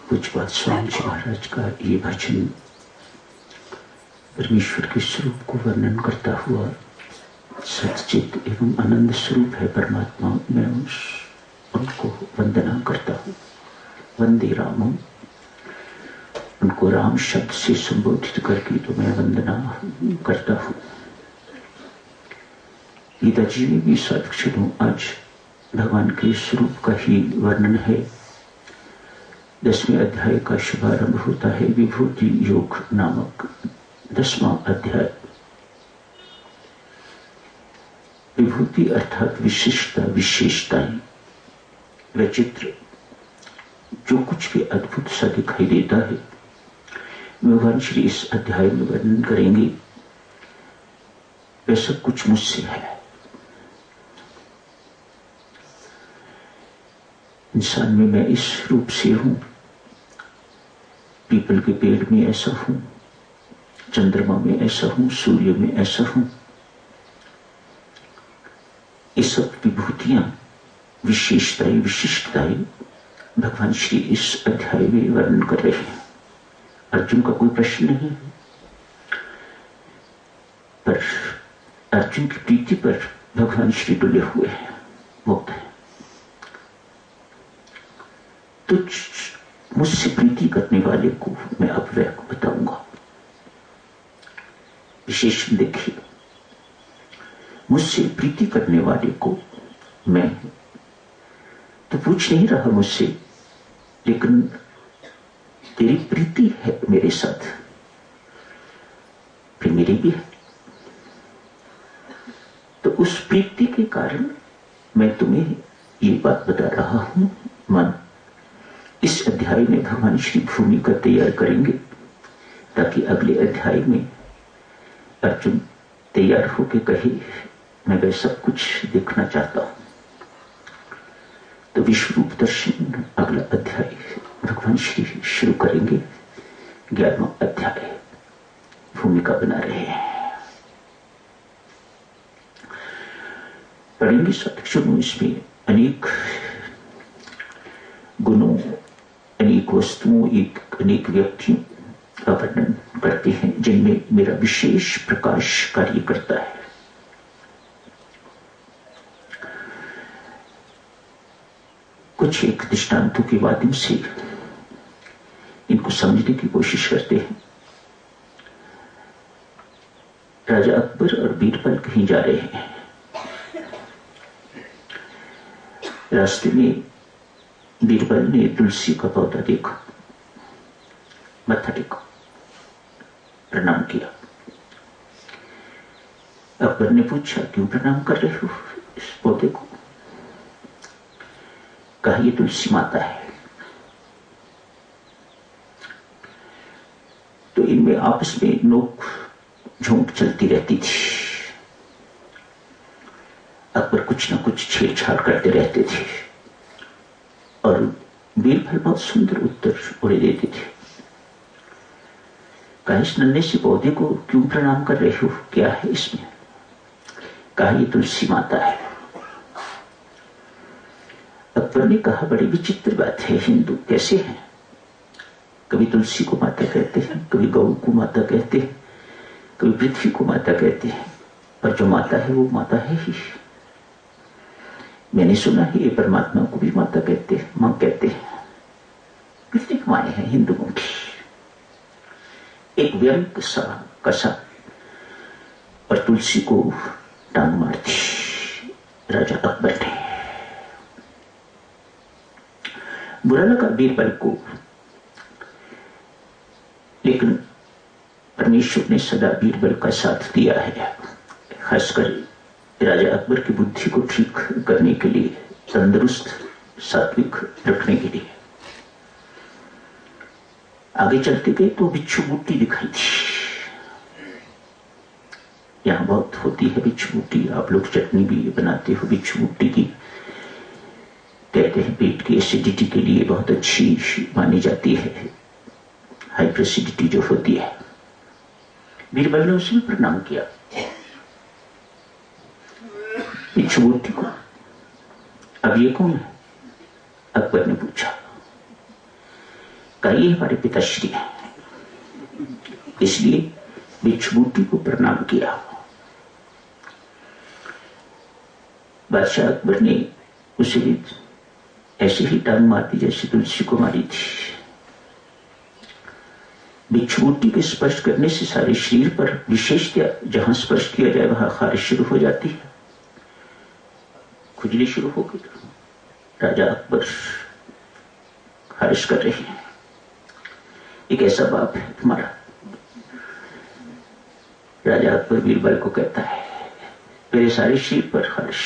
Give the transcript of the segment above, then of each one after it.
पूज्यपाद स्वामी जी महाराज का ये भजन परमेश्वर के स्वरूप को वर्णन करता हुआ सच्चित एवं आनंद स्वरूप है परमात्मा। मैं उनको वंदना करता हूँ। वंदे रामम, उनको राम शब्द से संबोधित करके तो मैं वंदना करता हूँ। गीता जी में भी सदक्षणों आज भगवान के स्वरूप का ही वर्णन है। 10वें अध्याय का शुभारंभ होता है विभूति योग नामक 10वां अध्याय। विभूति अर्थात विशिष्टता, विशेषताएं, वैचित्र, जो कुछ भी अद्भुत सा दिखाई देता है भगवान श्री इस अध्याय में वर्णन करेंगे। वह सब कुछ मुझसे है। इंसान में मैं इस रूप से हूं, पीपल के पेड़ में ऐसा हूं, चंद्रमा में ऐसा हूं, सूर्य में ऐसा हूं। ये सब विभूतियां, विशेषताएं, विशिष्टताएं भगवान श्री इस अध्याय में वर्णन कर रहे हैं। अर्जुन का कोई प्रश्न नहीं है, पर अर्जुन की प्रीति पर भगवान श्री डुले हुए हैं, मुक्त है। तुझ मुझसे प्रीति करने वाले को मैं अव्यय को बताऊंगा। विशेषण देखिए, मुझसे प्रीति करने वाले को मैं तो पूछ नहीं रहा मुझसे, लेकिन तेरी प्रीति है मेरे साथ, फिर मेरी भी है। तो उस प्रीति के कारण मैं तुम्हें ये बात बता रहा हूं। मन इस अध्याय में भगवान श्री भूमिका तैयार करेंगे ताकि अगले अध्याय में अर्जुन तैयार होकर कहे मैं वह सब कुछ देखना चाहता हूं। तो विश्वरूप दर्शन अगला अध्याय भगवान श्री शुरू करेंगे। 11वां अध्याय भूमिका बना रहे हैं। पढ़ेंगे सत्संग। इसमें अनेक गुणों, अनेक वस्तुओं, अनेक व्यक्तियों का वर्णन करते हैं जिनमें मेरा विशेष प्रकाश कार्य करता है। कुछ एक दृष्टांतों के माध्यम से इनको समझने की कोशिश करते हैं। राजा अकबर और बीरबल कहीं जा रहे हैं। रास्ते में बीरबल ने तुलसी का पौधा देखा, मत्था टेका, प्रणाम किया। अकबर ने पूछा क्यों प्रणाम कर रहे हो इस पौधे को? कहा ये तुलसी माता है। तो इनमें आपस में नोक झोंक चलती रहती थी। अकबर कुछ ना कुछ छेड़छाड़ करते रहते थे और बीरबल बहुत सुंदर उत्तर उड़े देते थे। कहा इस नन्हे से पौधे को क्यों प्रणाम कर रहे हो, क्या है इसमें? कहा ये तुलसी माता है। अकबर ने कहा बड़ी विचित्र बात है, हिंदू कैसे हैं? कभी तुलसी को माता कहते हैं, कभी गौ को माता कहते हैं, कभी पृथ्वी को माता कहते हैं, पर जो माता है वो माता है ही। मैंने सुना है ये परमात्मा को भी माता कहते हैं, मां कहते हैं। कितनी माए हैं हिंदुओं की। एक व्यंग सा कसा और तुलसी को टांग मार दी राजा अकबर ने। बुरा लगा बीरबल को, लेकिन परमेश्वर ने सदा बीरबल का साथ दिया है, खासकर राजा अकबर की बुद्धि को ठीक करने के लिए, तंदुरुस्त सात्विक रखने के लिए। आगे चलते गए तो बिच्छू बूटी दिखाई थी। यहां बहुत होती है बिच्छू बूटी, आप लोग चटनी भी बनाते हो बिच्छू बूटी की। कहते हैं पेट की एसिडिटी के लिए बहुत अच्छी मानी जाती है, हाइपरसिडिटी जो होती है। बीरबल ने उसे प्रणाम किया बिच्छू बूटी को। अब ये कौन है? अकबर ने पूछा। ये हमारे पिताश्री हैं, इसलिए भिक्षुबूटी को प्रणाम किया। बादशाह अकबर ने उसे ऐसे ही टांग मार दी जैसे तुलसी को मारी थी। भिक्षुबूटी के स्पर्श करने से सारे शरीर पर, विशेषतः जहां स्पर्श किया जाए वहां खारिश शुरू हो जाती है, खुजली शुरू हो गई। राजा अकबर खारिश कर रहे हैं। एक ऐसा बाप है तुम्हारा। राजा अकबर बीरबल को कहता है, मेरे सारे शरीर पर खारिश।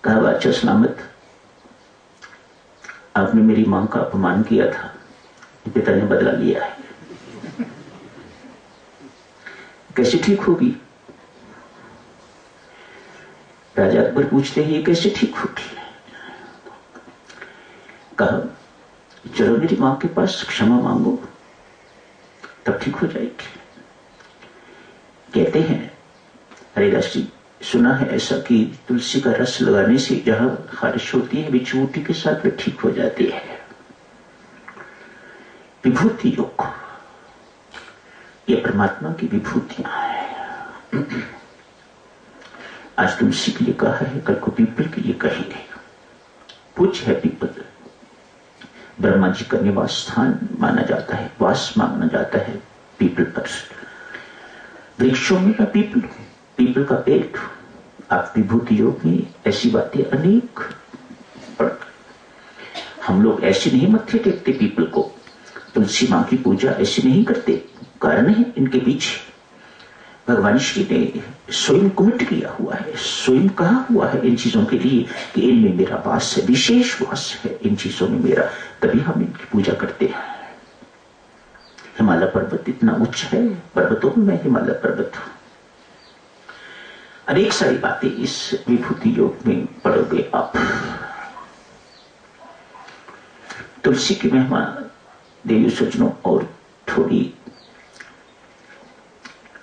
कहा, बादशाह सलामत, आपने मेरी मां का अपमान किया था, पिता ने बदला लिया है, कैसे ठीक होगी? राजा अकबर पूछते हैं, ये कैसे ठीक होगी? कहा, चलो मेरी मां के पास क्षमा मांगो, तब ठीक हो जाएगी। कहते हैं हरिदास जी, सुना है ऐसा कि तुलसी का रस लगाने से जहां खारिश होती है भिक्षुबूटी के साथ में ठीक हो जाती है। विभूति योग, ये परमात्मा की विभूतियां हैं। आज तुलसी के लिए कहा है, कल को पीपल के लिए कहेंगे। पूज्य है पीपल, ब्रह्मा जी का निवास स्थान माना जाता है, वास माना जाता है पीपल पर। वृक्षों में का पीपल, पीपल का पेड़। आप विभूति योग में ऐसी बातें अनेक पढ़। हम लोग ऐसे नहीं मत्थे टेकते पीपल को, तुलसी मां की पूजा ऐसे नहीं करते। कारण है इनके पीछे, भगवान श्री ने स्वयं कमिट किया हुआ है, स्वयं कहा हुआ है इन चीजों के लिए कि इनमें मेरा वास है, विशेष वास है इन चीजों में मेरा, तभी हम इनकी पूजा करते हैं। हिमालय पर्वत इतना उच्च है, पर्वतों में मैं हिमालय पर्वत हूं। अनेक सारी बातें इस विभूति योग में पढ़ोगे आप। तुलसी की महिमा देवी सज्जनों और थोड़ी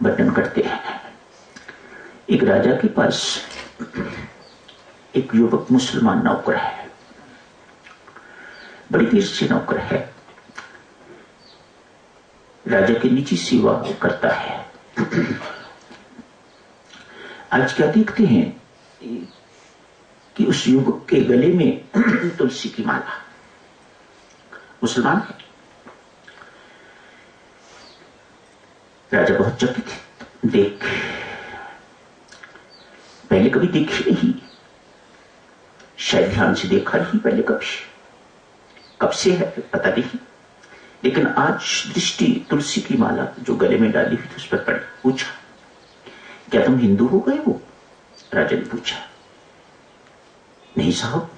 वर्णन करते हैं। एक राजा के पास एक युवक मुसलमान नौकर है, बड़ी देर से नौकर है, राजा की निजी सेवा करता है। आज क्या देखते हैं कि उस युवक के गले में तुलसी की माला। मुसलमान है। राजा बहुत चकित देख, पहले कभी देखी नहीं, शायद ध्यान से देखा नहीं पहले कभी, कब से है पता नहीं, लेकिन आज दृष्टि तुलसी की माला जो गले में डाली हुई थी उस पर पड़ी। पूछा, क्या तुम हिंदू हो गए हो? राजा ने पूछा। नहीं साहब,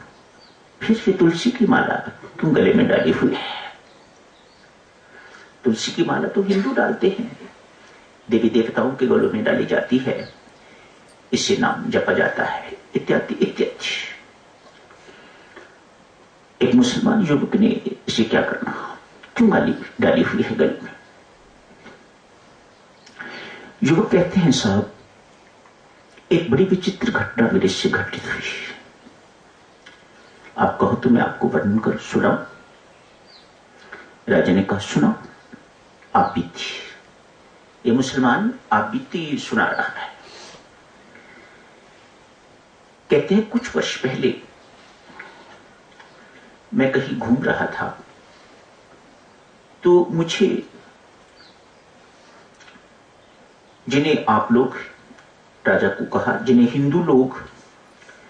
फिर ये तुलसी की माला क्यों गले में डाली हुई है? तुलसी की माला तो हिंदू डालते हैं, देवी देवताओं के गलों में डाली जाती है, इससे नाम जपा जाता है, इत्यादि इत्यादि। एक मुसलमान युवक ने इसे क्या करना, क्यों डाली हुई है गले में? युवक कहते हैं, साहब एक बड़ी विचित्र घटना मेरे से घटित हुई, आप कहो तो मैं आपको वर्णन कर सुनाऊं? राजा ने कहा, सुनाओ। आप बीती, ये मुसलमान आप बीती सुना रहा है। कहते हैं कुछ वर्ष पहले मैं कहीं घूम रहा था, तो मुझे, जिन्हें आप लोग, राजा को कहा, जिन्हें हिंदू लोग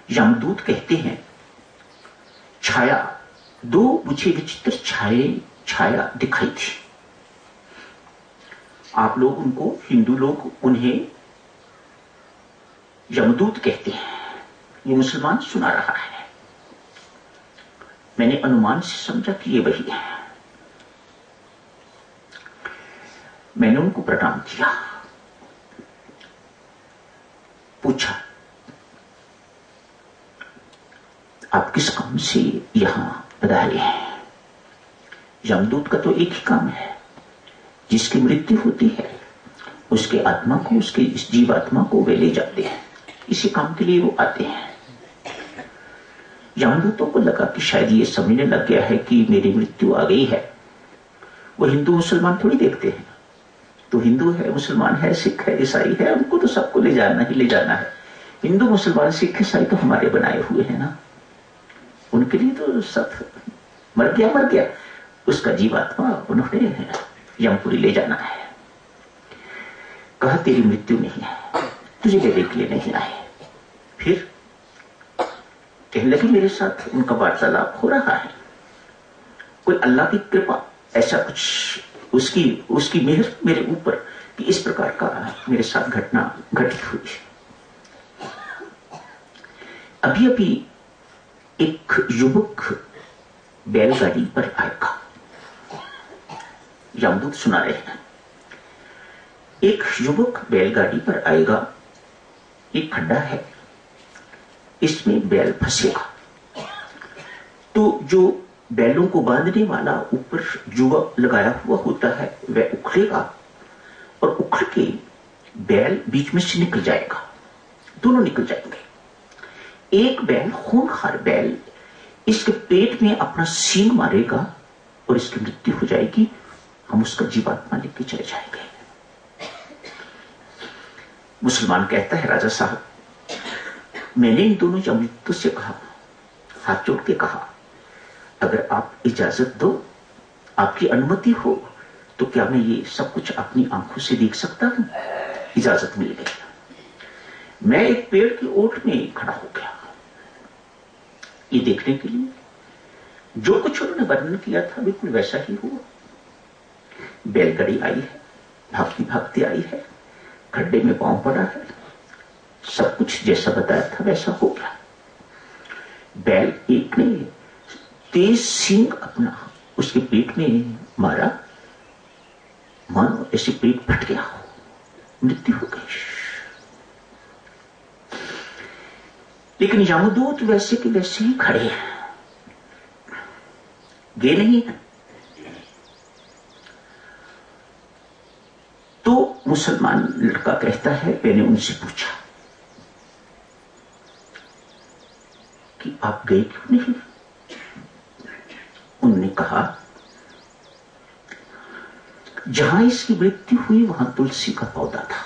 यमदूत कहते हैं, छाया, दो मुझे विचित्र छाया दिखाई थी। आप लोग उनको, हिंदू लोग उन्हें यमदूत कहते हैं। ये मुसलमान सुना रहा है। मैंने अनुमान से समझा कि ये वही है। मैंने उनको प्रणाम किया, पूछा, आप किस काम से यहां पधारे हैं? यमदूत का तो एक ही काम है, जिसकी मृत्यु होती है उसके आत्मा को, उसके इस जीवात्मा को वे ले जाते हैं, इसी काम के लिए वो आते हैं। यमदूतों को लगा कि शायद ये समझने लग गया है कि मेरी मृत्यु आ गई है। वो हिंदू मुसलमान थोड़ी देखते हैं, तो हिंदू है, मुसलमान है, सिख है, ईसाई है, उनको तो सबको ले जाना ही ले जाना है। हिंदू मुसलमान सिख ईसाई तो हमारे बनाए हुए हैं ना, उनके लिए तो सब मर गया, उसका जीवात्मा उन्होंने यमपुरी ले जाना है। कहा तेरी मृत्यु नहीं है, तुझे लेने के लिए नहीं आए। फिर कहने लगे मेरे साथ उनका वार्तालाप हो रहा है, कोई अल्लाह की कृपा, ऐसा कुछ उसकी मेहर मेरे ऊपर कि इस प्रकार का मेरे साथ घटना घटित हुई। अभी अभी एक युवक बैलगाड़ी पर आएगा, यमदूत सुना रहे हैं, एक युवक बैलगाड़ी पर आएगा, एक खड्डा है, इसमें बैल फंसेगा, तो जो बैलों को बांधने वाला ऊपर जुआ लगाया हुआ होता है वह उखड़ेगा और उखड़ के बैल बीच में से निकल जाएगा, दोनों निकल जाएंगे। एक बैल, खूंखार बैल, इसके पेट में अपना सींग मारेगा और इसकी मृत्यु हो जाएगी, हम उसका जीवात्मा लेके चले जाएंगे। मुसलमान कहता है राजा साहब, मैंने इन दोनों यमदूतों से कहा, हाथ जोड़ के कहा, अगर आप इजाजत दो, आपकी अनुमति हो, तो क्या मैं ये सब कुछ अपनी आंखों से देख सकता हूं? इजाजत मिल गई। मैं एक पेड़ की ओट में खड़ा हो गया ये देखने के लिए, जो कुछ उन्होंने वर्णन किया था बिल्कुल वैसा ही हुआ। बैलगाड़ी आई है, भागती भागती आई है, खड्डे में पांव पड़ा है, सब कुछ जैसा बताया था वैसा हो गया। बैल एक ने तेज सींग अपना उसके पेट में मारा, मानो ऐसे पेट फट गया हो, मृत्यु हो गई। लेकिन यमदूत वैसे के वैसे ही खड़े हैं, गे नहीं है। तो मुसलमान लड़का कहता है, मैंने उनसे पूछा कि आप गए क्यों नहीं? उन्होंने कहा जहां इसकी मृत्यु हुई वहां तुलसी का पौधा था,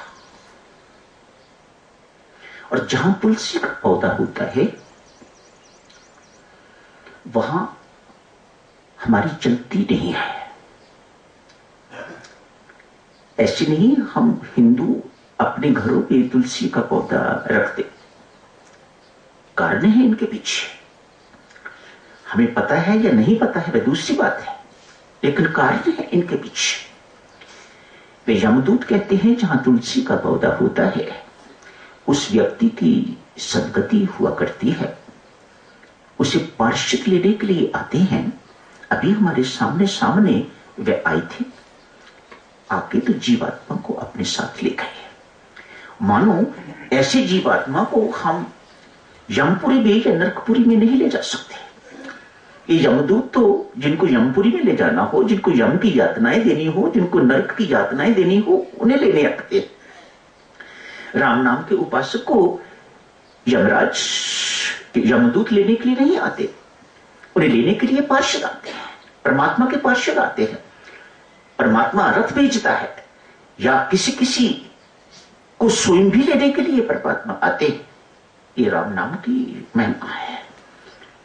और जहां तुलसी का पौधा होता है वहां हमारी चलती नहीं है। ऐसे नहीं हम हिंदू अपने घरों पे तुलसी का पौधा रखते, कारण है इनके पीछे, हमें पता है या नहीं पता है वह दूसरी बात है, लेकिन कारण है इनके पीछे। वे यमदूत कहते हैं जहां तुलसी का पौधा होता है उस व्यक्ति की सदगति हुआ करती है, उसे पार्श्विक लेने के लिए आते हैं। अभी हमारे सामने वे आए थे, आके तो जीवात्मा को अपने साथ ले गए। मानो ऐसे जीवात्मा को हम यमपुरी में या नरकपुरी में नहीं ले जा सकते। ये यमदूत तो जिनको यमपुरी में ले जाना हो, जिनको यम की यातनाएं देनी हो, जिनको नरक की यातनाएं देनी हो, उन्हें लेने आते हैं। राम नाम के उपासक को यमराज यमदूत लेने के लिए नहीं आते, उन्हें लेने के लिए पार्षद आते हैं, परमात्मा के पार्षद आते हैं। परमात्मा रथ भेजता है या किसी को स्वयं भी लेने के लिए परमात्मा आते हैं। ये राम नाम की महिमा है।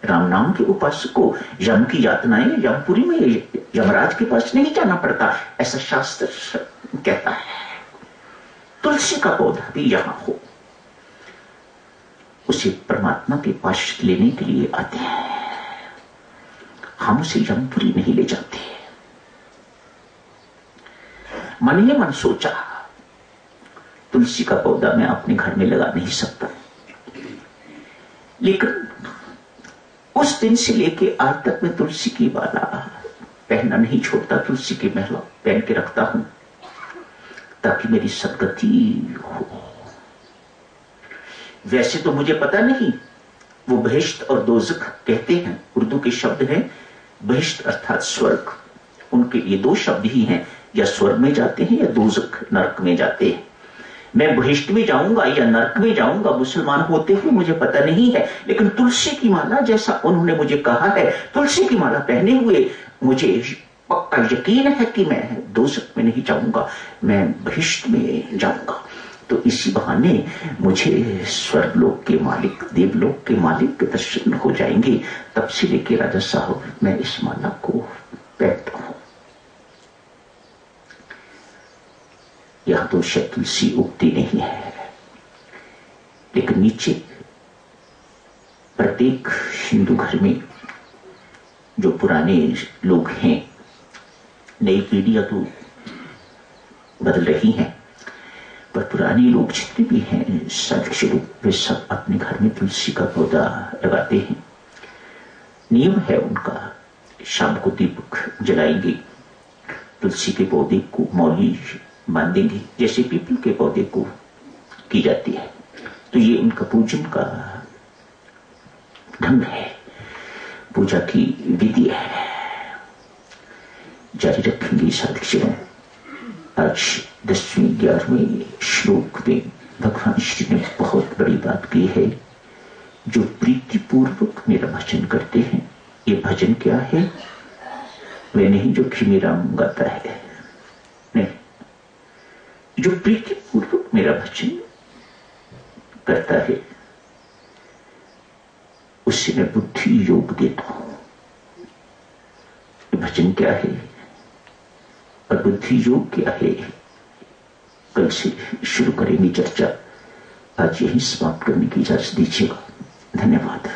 राम नाम के उपासक को यम की यातनाएं यमपुरी में यमराज के पास नहीं जाना पड़ता, ऐसा शास्त्र कहता है। तुलसी का पौधा भी यहां हो, उसे परमात्मा के पास लेने के लिए आते हैं, हम उसे यमपुरी नहीं ले जाते। मन ही मन सोचा तुलसी का पौधा मैं अपने घर में लगा नहीं सकता, लेकिन उस दिन से लेके आज तक मैं तुलसी की माला पहनना नहीं छोड़ता, तुलसी की माला पहन के रखता हूं ताकि मेरी सदगति हो। वैसे तो मुझे पता नहीं, वो बहिश्त और दोज़ख कहते हैं, उर्दू के शब्द हैं। बहिश्त अर्थात स्वर्ग, उनके लिए दो शब्द ही हैं, या स्वर्ग में जाते हैं या दोज़ख नरक में जाते हैं। मैं बहिष्ट में जाऊंगा या नरक में जाऊंगा मुसलमान होते हुए मुझे पता नहीं है, लेकिन तुलसी की माला जैसा उन्होंने मुझे कहा है, तुलसी की माला पहने हुए मुझे पक्का यकीन है कि मैं दोज़ख में नहीं जाऊंगा, मैं बहिष्ट में जाऊंगा। तो इसी बहाने मुझे स्वर्गलोक के मालिक, देवलोक के मालिक के दर्शन हो जाएंगे। तब से लेके राजा साहब मैं इस माला को पहनता हूं। यहां तो शायद तुलसी उगती नहीं है, लेकिन नीचे प्रत्येक हिंदू घर में जो पुराने लोग हैं, नई पीढ़ियां तो बदल रही हैं, पर पुराने लोग जितने भी हैं साक्षी लोग, वे सब अपने घर में तुलसी का पौधा लगाते हैं। नियम है उनका, शाम को दीपक जलाएंगे, तुलसी के पौधे को मौली बांधेंगे जैसे पीपल के पौधे को की जाती है। तो ये उनका पूजन का ढंग है, पूजा की विधि है। जारी रखेंगे साधक। आज 10वें 11वें श्लोक में भगवान श्री ने बहुत बड़ी बात की है। जो प्रीतिपूर्वक मेरा भजन करते हैं, ये भजन क्या है? वे नहीं जो खिमी राम गाता है, नहीं, जो प्रीतिपूर्वक मेरा भजन करता है उससे मैं बुद्धि योग देता हूं। भजन क्या है और बुद्धि योग क्या है, कल से शुरू करेंगे चर्चा। आज यही समाप्त करने की इजाजत दीजिएगा। धन्यवाद।